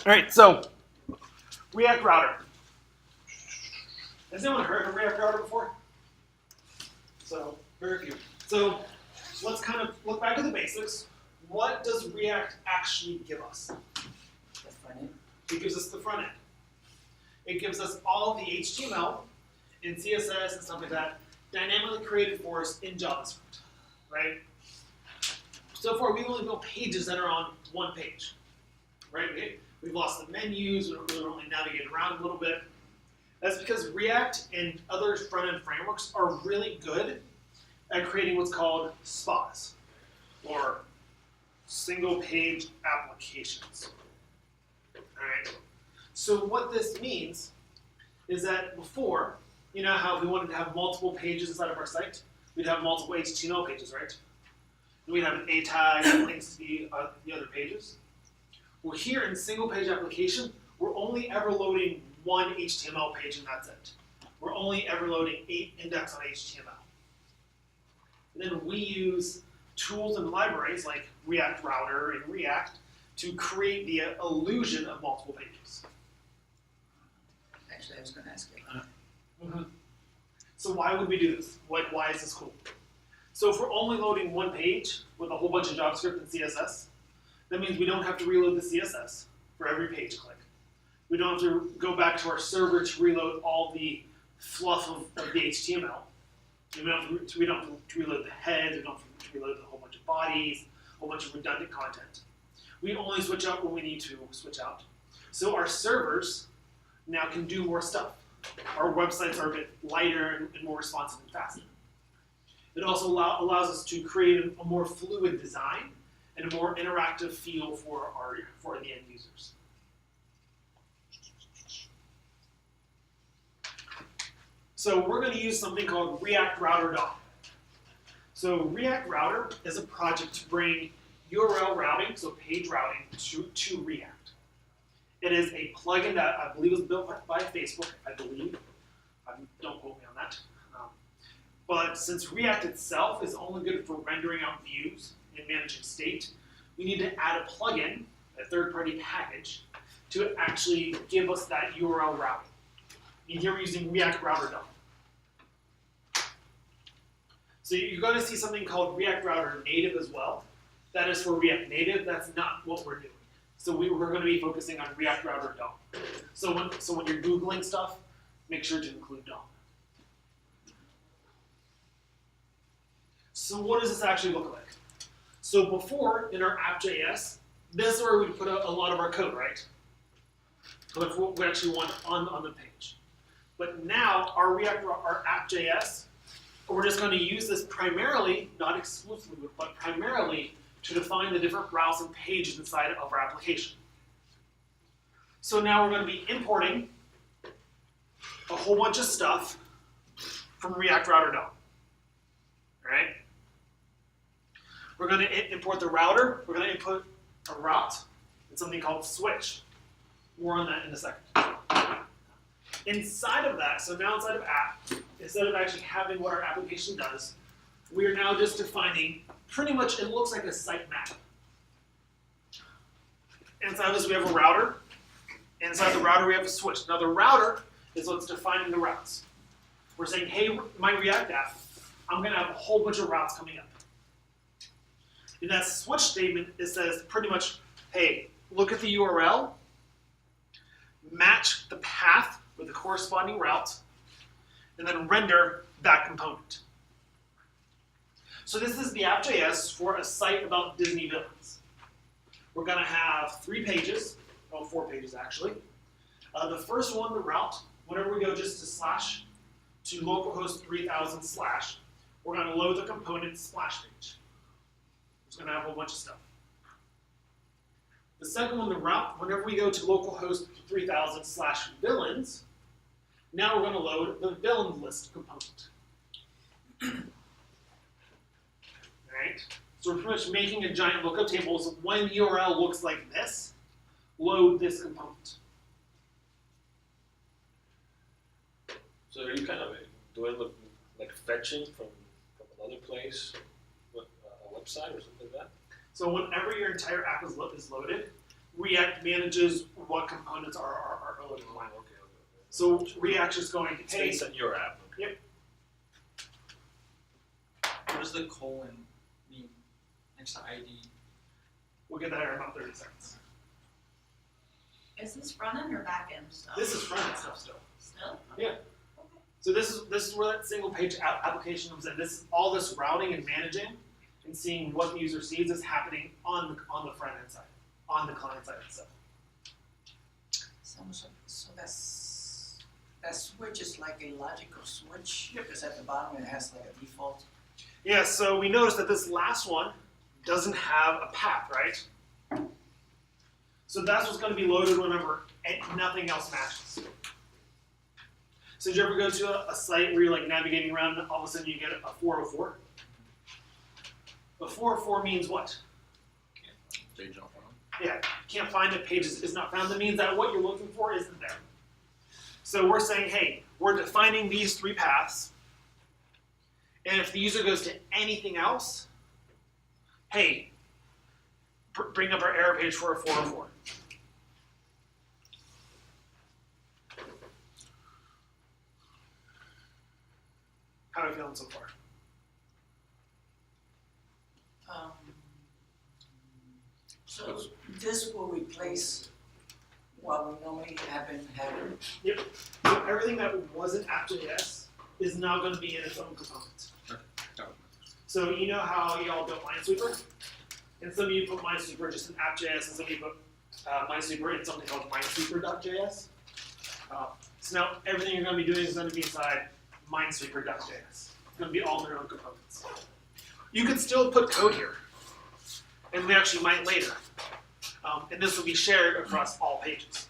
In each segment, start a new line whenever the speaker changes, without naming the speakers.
All right, so React Router. Has anyone heard of React Router before? So, very few. So, let's kind of look back at the basics. What does React actually give us?
The front end.
It gives us the front end. It gives us all the HTML and CSS and stuff like that dynamically created for us in JavaScript, right? So far, we've only built pages that are on one page, right? We've lost the menus, we're only navigating around a little bit. That's because React and other front-end frameworks are really good at creating what's called SPAs, or single-page applications. All right. So what this means is that before, you know how if we wanted to have multiple pages inside of our site, we'd have multiple HTML pages, right? And we'd have an A tag that links to the other pages. Well, here in single-page application, we're only ever loading one HTML page, and that's it. We're only ever loading 8 index on HTML. And then we use tools and libraries like React Router and React to create the illusion of multiple pages.
Actually, I was going to ask you.
So why would we do this? Why is this cool? So if we're only loading one page with a whole bunch of JavaScript and CSS, that means we don't have to reload the CSS for every page click. We don't have to go back to our server to reload all the fluff of the HTML. We don't have to reload the heads, we don't have to reload a whole bunch of bodies, a whole bunch of redundant content. We only switch out when we need to switch out. So our servers now can do more stuff. Our websites are a bit lighter and more responsive and faster. It also allows us to create a more fluid design and a more interactive feel for the end users. So we're going to use something called React Router DOM. So React Router is a project to bring URL routing, so page routing, to React. It is a plugin that I believe was built by Facebook, I believe. Don't quote me on that. But since React itself is only good for rendering out views and managing state, we need to add a plugin, a third-party package, to actually give us that URL routing. And here we're using React Router DOM. So you're going to see something called React Router Native as well. That is for React Native. That's not what we're doing. So we're going to be focusing on React Router DOM. So when you're Googling stuff, make sure to include DOM. So what does this actually look like? So before, in our app.js, this is where we put a lot of our code, right? But what we actually want on the page. But now, our app.js, we're just going to use this primarily, not exclusively, but primarily to define the different routes and pages inside of our application. So now we're going to be importing a whole bunch of stuff from React Router DOM. All right? We're going to import the router. We're going to input a route and something called switch. More on that in a second. Inside of that, so now inside of app, instead of actually having what our application does, we are now just defining pretty much, it looks like a site map. Inside of this, we have a router. Inside the router, we have a switch. Now the router is what's defining the routes. We're saying, hey, my React app, I'm going to have a whole bunch of routes coming up. In that switch statement, it says pretty much, hey, look at the URL, match the path with the corresponding route, and then render that component. So this is the app.js for a site about Disney villains. We're going to have 3 pages, 4 pages actually. The first one, the route, whenever we go just to slash to localhost 3000 slash, we're going to load the component splash page. It's going to have a whole bunch of stuff. The second one, the route, whenever we go to localhost 3000 slash villains, now we're going to load the villain list component. Alright? So we're pretty much making a giant lookup table. So when URL looks like this, load this component.
So are you kind of doing like fetching from another place, a website or something like that?
So whenever your entire app is loaded, React manages what components are loaded when.
Okay.
So React is going,
It's
hey,
based on your app. Okay.
What does the colon mean next to ID?
we'll get there in about 30 seconds.
Is this front end or back end stuff?
This is front end stuff still.
Still?
Yeah.
Okay.
So this is where that single page application comes in. This all this routing and managing and seeing what the user sees is happening on the front end side, on the client side itself.
So that switch is like a logical switch, because at the bottom it has like a default.
Yeah, so we noticed that this last one doesn't have a path, right? So that's what's going to be loaded whenever nothing else matches. So did you ever go to a site where you're like navigating around and all of a sudden you get a 404? A 404 means what?
They jump on.
Yeah, can't find it, page is not found. That means that what you're looking for isn't there. So we're saying, hey, we're defining these 3 paths. And if the user goes to anything else, hey, bring up our error page for a 404. How are we feeling so far?
So this will replace what we normally have been having.
Yep. So everything that wasn't app.js is now going to be in its own component. So you know how you all built Minesweeper? And some of you put Minesweeper just in app.js, and some of you put Minesweeper in something called minesweeper.js. So now everything you're going to be doing is going to be inside minesweeper.js. It's going to be all their own components. You could still put code here, and we actually might later. And this will be shared across all pages.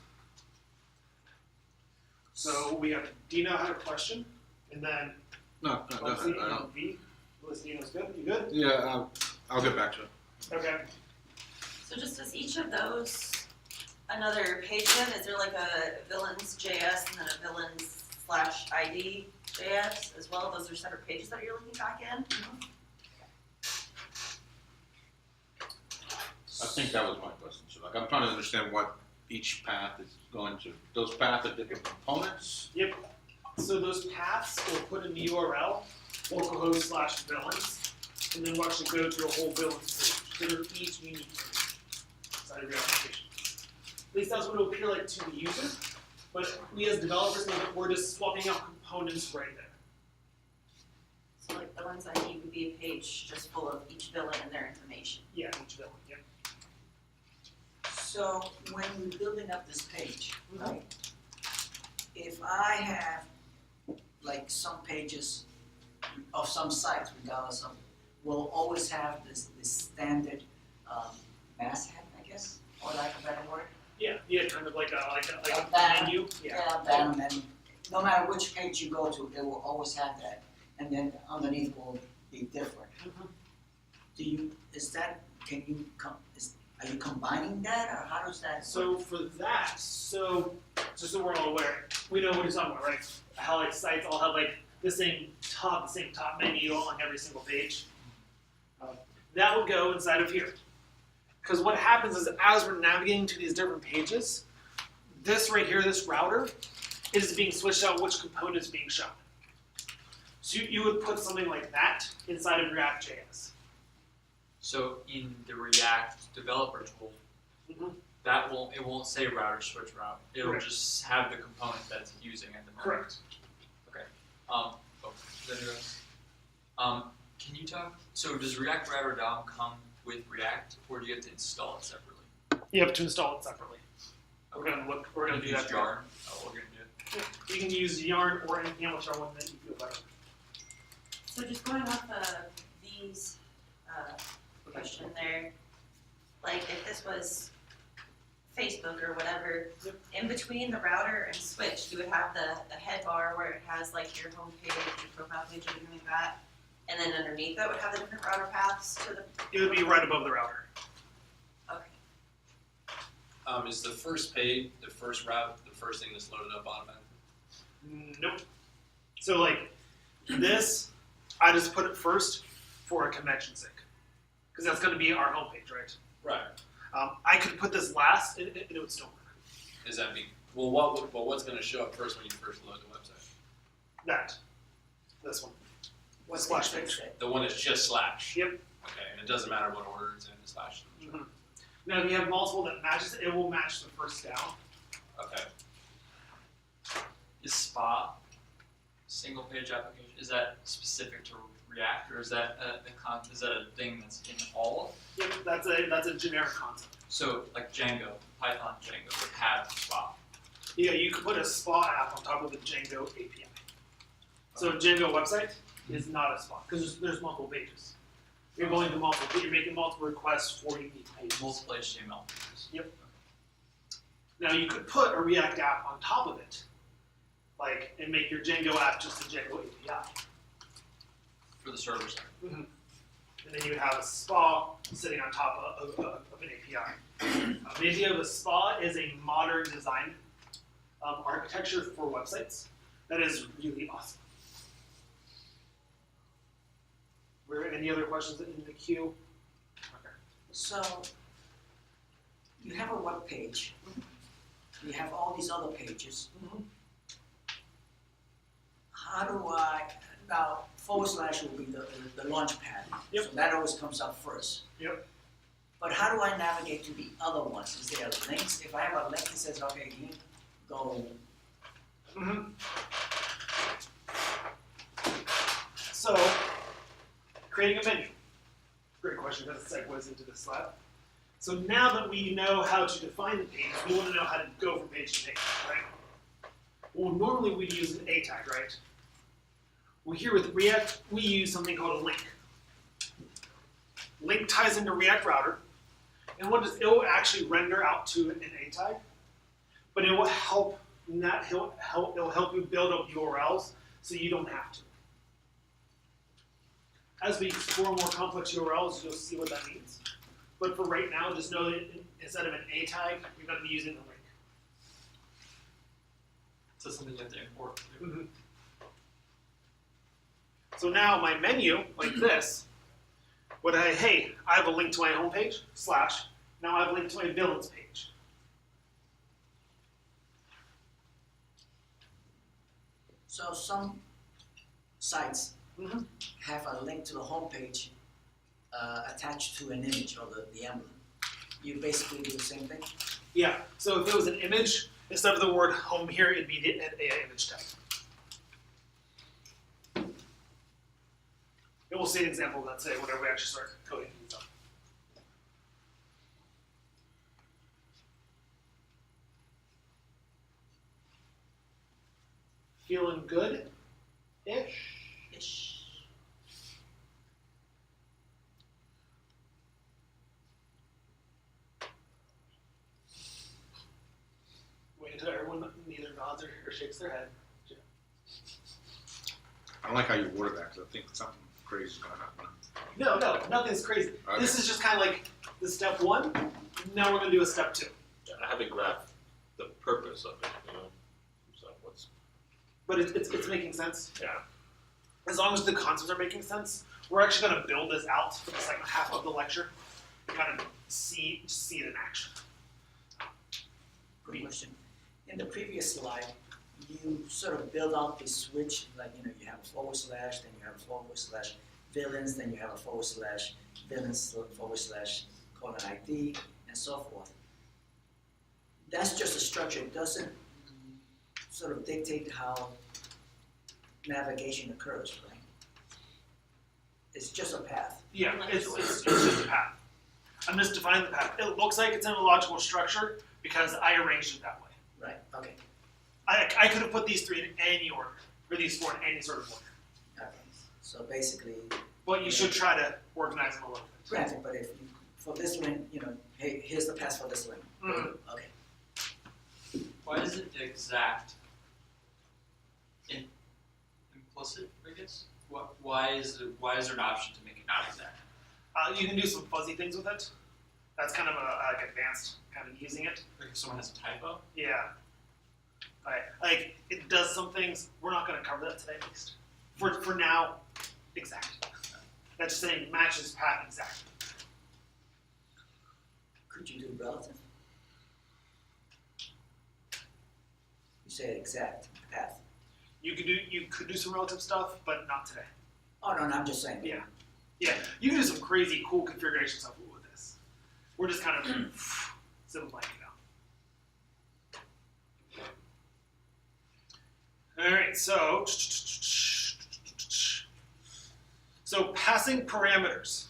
So we have Dino had a question, and then
No,
Leslie
I don't.
and V. Dino's good. You good?
Yeah, I'll get back to it.
Okay.
So just as each of those another page then, is there like a villains JS and then a villains / ID JS as well? Those are separate pages that you're looking back in?
I think that was my question. So like, I'm trying to understand what each path is going to. Those paths are different components.
Yep. So those paths will put in the URL, localhost / villains, and then we'll actually go to a whole villains page. So they're each unique page inside of your application. At least that's what it will appear like to the user. But we as developers know that we're just swapping out components right there.
So like villains ID would be a page just full of each villain and their information.
Yeah, each villain. Yep.
So when we're building up this page, right? If I have like some pages of some sites, regardless of, will always have this standard masthead, I guess, or lack of a better word.
Yeah, kind of like a
banner.
menu. Yeah.
Banner menu. No matter which page you go to, it will always have that, and then underneath will be different.
Mhm.
Are you combining that, or how does that?
So for that, just so we're all aware, we know what you're talking about, right? How like sites all have like the same top menu on every single page. That would go inside of here. Because what happens is as we're navigating to these different pages, this right here, this router, is being switched out which component is being shown. So you would put something like that inside of React.js.
So in the React developer tool, it won't say router switch route. It'll
Correct.
just have the component that's using at the moment.
Correct.
Can you talk? So does React Router DOM come with React, or do you have to install it separately?
You have to install it separately. We're gonna do
Use
that.
Yarn. Oh, we're gonna do it.
You can use Yarn or anything else one that you feel better.
So just going off of these question there, like if this was Facebook or whatever, in between the router and switch, you would have the head bar where it has like your home page, your profile page, everything like that. And then underneath that would have the different router paths to the,
It would be right above the router.
okay.
Is the first page, the first route, the first thing that's loaded up automatically?
Nope. So like this, I just put it first for a connection sake. Because that's going to be our homepage, right?
Right.
I could put this last and it would still work.
Is that what's gonna show up first when you first load the website?
This one.
What's
Splash
the
page.
The one that's just slash?
Yep.
Okay, and it doesn't matter what order it's in, the slash.
Mhm. Now, if you have multiple that matches, it will match the first down.
Okay.
Is SPA single page application, is that specific to React, or is that is that a thing that's in all?
Yep, that's a generic concept.
So like Django, Python Django would have SPA.
Yeah, you could put a SPA app on top of the Django API. So a Django website is not a SPA because there's multiple pages. You're going to multiple, you're making multiple requests for unique pages.
Multiple HTML pages.
Yep. Now you could put a React app on top of it, like, and make your Django app just a Django API.
For the server side.
And then you would have a SPA sitting on top of an API. The idea of a SPA is a modern design architecture for websites that is really awesome. Were there any other questions in the queue? Okay.
So, you have a web page, you have all these other pages. How do now / will be the launch pad.
Yep.
So that always comes up first.
Yep.
But how do I navigate to the other ones? Is there links? If I have a link that says, okay, you go.
So, creating a menu. Great question, because it segues into this slide. So now that we know how to define the page, we want to know how to go from page to page, right? Well, normally we'd use an A tag, right? Well, here with React, we use something called a link. Link ties into React Router, and it will actually render out to an A tag, but it will help it'll help you build up URLs so you don't have to. As we explore more complex URLs, you'll see what that means. But for right now, just know that instead of an A tag, you're going to be using a link.
So something you have to import.
So now my menu, like this, I have a link to my homepage, / now I have a link to my villains page.
So some sites have a link to the homepage attached to an image or the emblem. You basically do the same thing?
Yeah, so if it was an image, instead of the word home here, it'd be an image tag. And we'll see an example of that today whenever we actually start coding these up. Feeling good-ish?
Ish.
Wait until everyone neither nods or shakes their head.
I don't like how you worded that, because I think something crazy is gonna happen.
No, nothing's crazy.
Okay.
This is just kind of like the step one. Now we're going to do a step two.
I haven't grasped the purpose of it, you know. So what's
But it's making sense.
yeah.
As long as the concepts are making sense, we're actually going to build this out for the second half of the lecture. Kind of see it in action.
Good question. In the previous slide, you sort of build out this switch, like, you have a /, then you have a / villains, then you have a / villains / :ID, and so forth. That's just a structure. It doesn't sort of dictate how navigation occurs, right? It's just a path.
Yeah, it's just a path. I'm just defining the path. It looks like it's in a logical structure because I arranged it that way.
Right, okay.
I could have put these three in any order, or these four in any sort of order.
Okay. So basically,
But you should try to organize them a little bit.
granted, but if you, for this link, hey, here's the path for this link.
Mhm.
Okay.
Why is it exact? Implicit, I guess. Why is there an option to make it not exact?
You can do some fuzzy things with it. That's kind of like advanced kind of using it.
Like if someone has a typo.
Yeah. Like it does some things. We're not going to cover that today, at least. For now, exact. That's just saying matches path exactly.
Could you do relative? say exact path.
You could do some relative stuff, but not today.
Oh, no, I'm just saying.
Yeah. Yeah, you can do some crazy cool configuration stuff with this. We're just kind of simplifying it out. All right, so passing parameters.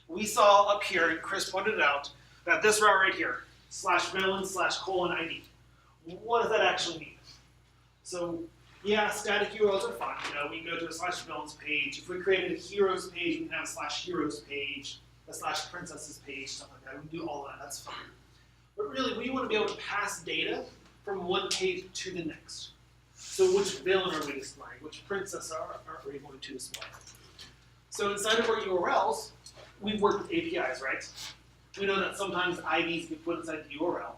We saw up here, and Chris pointed it out, that this route right here, /villain/:ID. What does that actually mean? So yeah, static URLs are fine. You know, we can go to a /villains page. If we created a heroes page, we can have a /heroes page, a /princesses page, stuff like that. We can do all that. That's fine. But really, we want to be able to pass data from one page to the next. So which villain are we displaying? Which princess are we going to display? So inside of our URLs, we've worked with APIs, right? We know that sometimes IDs get put inside the URL.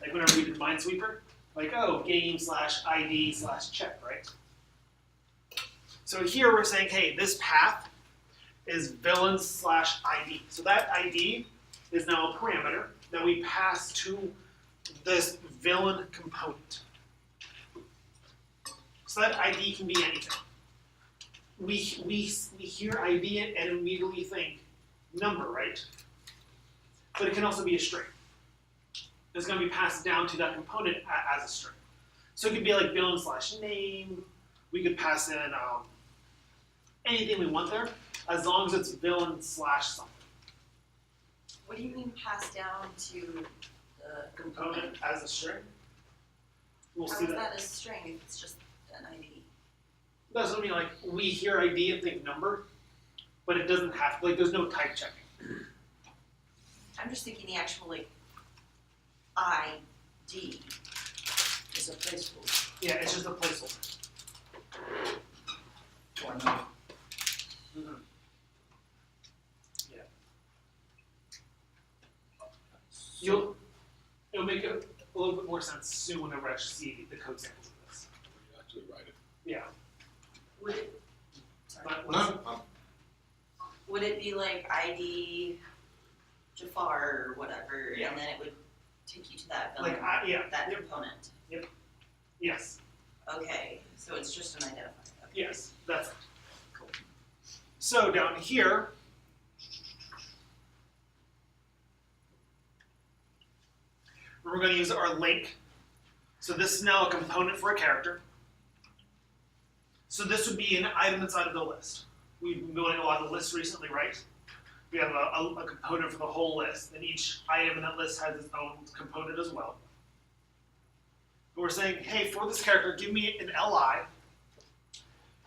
Like whenever we did Minesweeper, like, oh, game/ID/check, right? So here we're saying, hey, this path is villains/ID. So that ID is now a parameter that we pass to this villain component. So that ID can be anything. We hear ID and immediately think number, right? But it can also be a string. It's going to be passed down to that component as a string. So it could be like villain/name. We could pass in anything we want there, as long as it's villain/something.
What do you mean pass down to the
Component as a string. We'll
How
see
is
that.
that a string if it's just an ID?
That's what I mean. Like we hear ID and think number, but it doesn't have like there's no type checking.
I'm just thinking the actual like ID.
It's a placeholder.
Yeah, it's just a placeholder.
Or no.
Mm-hmm. Yeah. It'll make it a little bit more sense soon whenever I actually see the code samples of this.
You actually write it.
Yeah.
Would it? Sorry.
But
No,
Would it be like ID Jafar or whatever,
Yeah.
and then it would take you to that villain,
like yeah.
that
Yep.
component?
Yes.
Okay, so it's just an identifier. Okay.
Yes. That's it. Cool. So down here. We're going to use our link. So this is now a component for a character. So this would be an item inside of the list. We've been building a lot of lists recently, right? We have a component for the whole list, and each item in that list has its own component as well. But we're saying, hey, for this character, give me an LI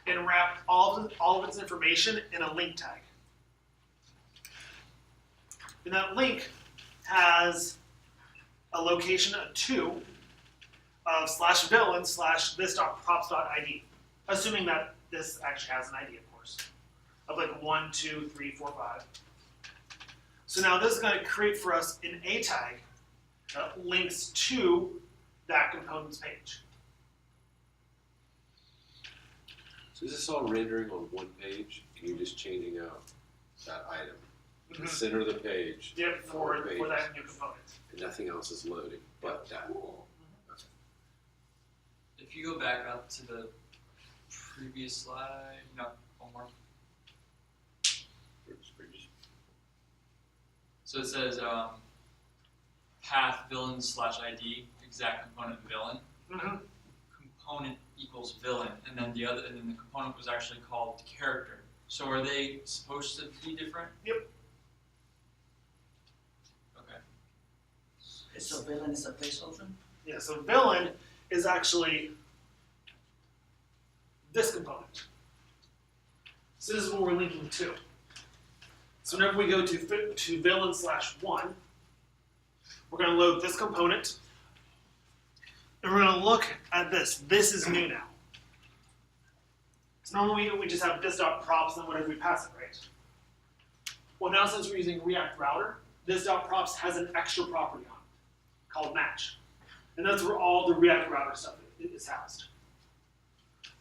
and wrap all of its information in a link tag. And that link has a location of 2 of /villain/this.props.id, assuming that this actually has an ID, of course, of like 1, 2, 3, 4, 5. So now this is going to create for us an A tag that links to that component's page.
So is this all rendering on one page, and you're just changing out that item? The center of the page,
Yep, for that new component.
and nothing else is loading but that.
If you go back up to the previous slide, no, one more. So it says path villain/ID, exact component villain.
Mm-hmm.
Component equals villain, and then the component was actually called character. So are they supposed to be different?
Yep.
Okay.
So villain is a placeholder?
Yeah, so villain is actually this component. So this is what we're linking to. So whenever we go to villain/1, we're going to load this component, and we're going to look at this. This is new now. So normally we just have this.props and whatever we pass it, right? Well, now since we're using React Router, this.props has an extra property on it called match. And that's where all the React Router stuff is housed.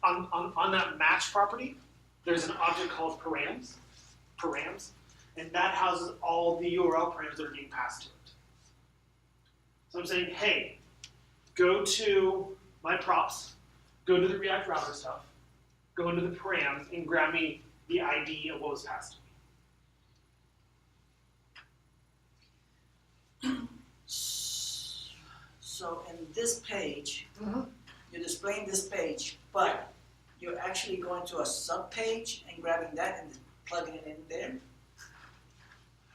On that match property, there's an object called params, and that houses all the URL params that are being passed to it. So I'm saying, hey, go to my props, go to the React router stuff, go into the params, and grab me the ID of what was passed to me.
So in this page,
Mhm.
you're displaying this page, but you're actually going to a sub-page and grabbing that and plugging it in there?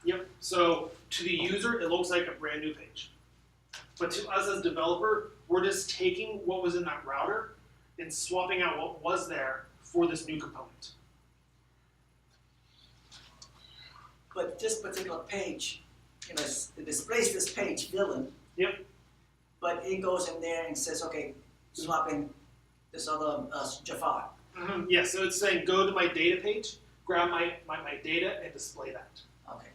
Yep. So to the user, it looks like a brand new page. But to us as developer, we're just taking what was in that router and swapping out what was there for this new component.
But this particular page, you know, it displays this page, villain.
Yep.
But it goes in there and says, okay, swap in this other Jafar.
Yeah, so it's saying go to my data page, grab my data, and display that.
Okay.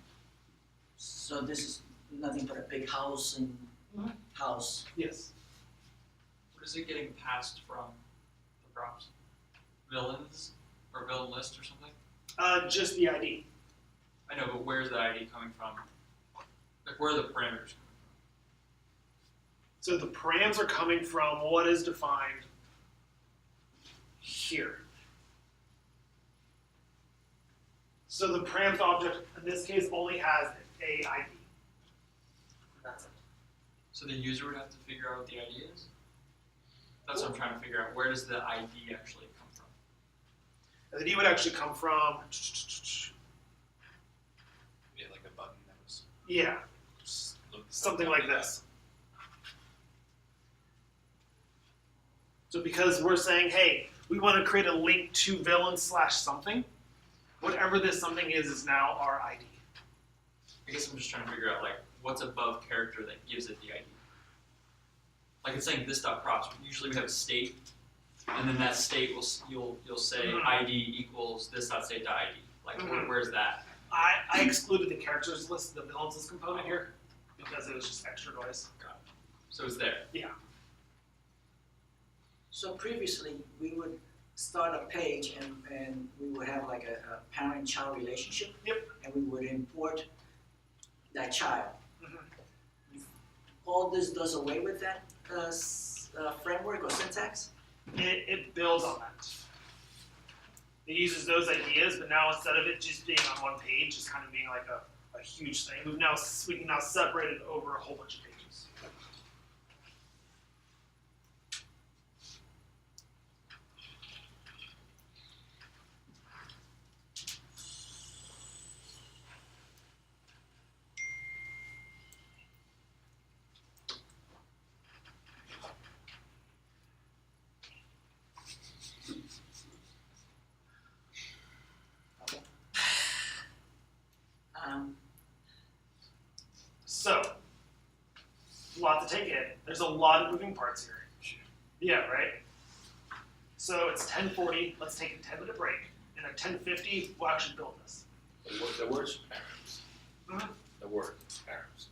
So this is nothing but a big house and house.
Yes.
What is it getting passed from the props? Villains or villain list or something?
Just the ID.
I know, but where's the ID coming from? Like, where are the parameters coming
So the params are coming from what is defined here. So the params object in this case only has a ID. That's it.
from? So the user would have to figure out what the ID is? That's what I'm trying to figure out. Where does the ID actually come from?
And the ID would actually come from,
Yeah, like a button that was.
yeah,
looked
something like this. So because we're saying, hey, we want to create a link to villain/something, whatever this something is now our ID.
I guess I'm just trying to figure out, like, what's above character that gives it the ID? Like, it's saying this.props, but usually we have a state, and then that state will, you'll say
Mhm.
ID equals this.state.id. Like,
Mhm.
where's that?
I excluded the characters list, the villains list component here, because it was just extra noise.
So it's there.
So previously, we would start a page and we would have like a parent-child relationship.
Yep.
And we would import that child.
Mhm.
All this does away with that framework or syntax?
It builds on that. It uses those ideas, but now instead of it just being on one page, just kind of being like a huge thing, we can now separate it over a whole bunch of pages. So, a lot to take in. There's a lot of moving parts here. Yeah, right? So it's 10:40, let's take a 10-minute break. And at 10:50, we'll actually build this.
The word's params.
Mhm.
The word params.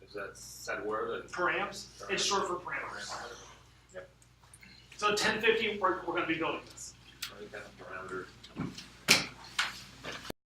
Is that word?
Params, it's short for parameters. Yep. So at 10:50, we're going to be building this.
Parameter.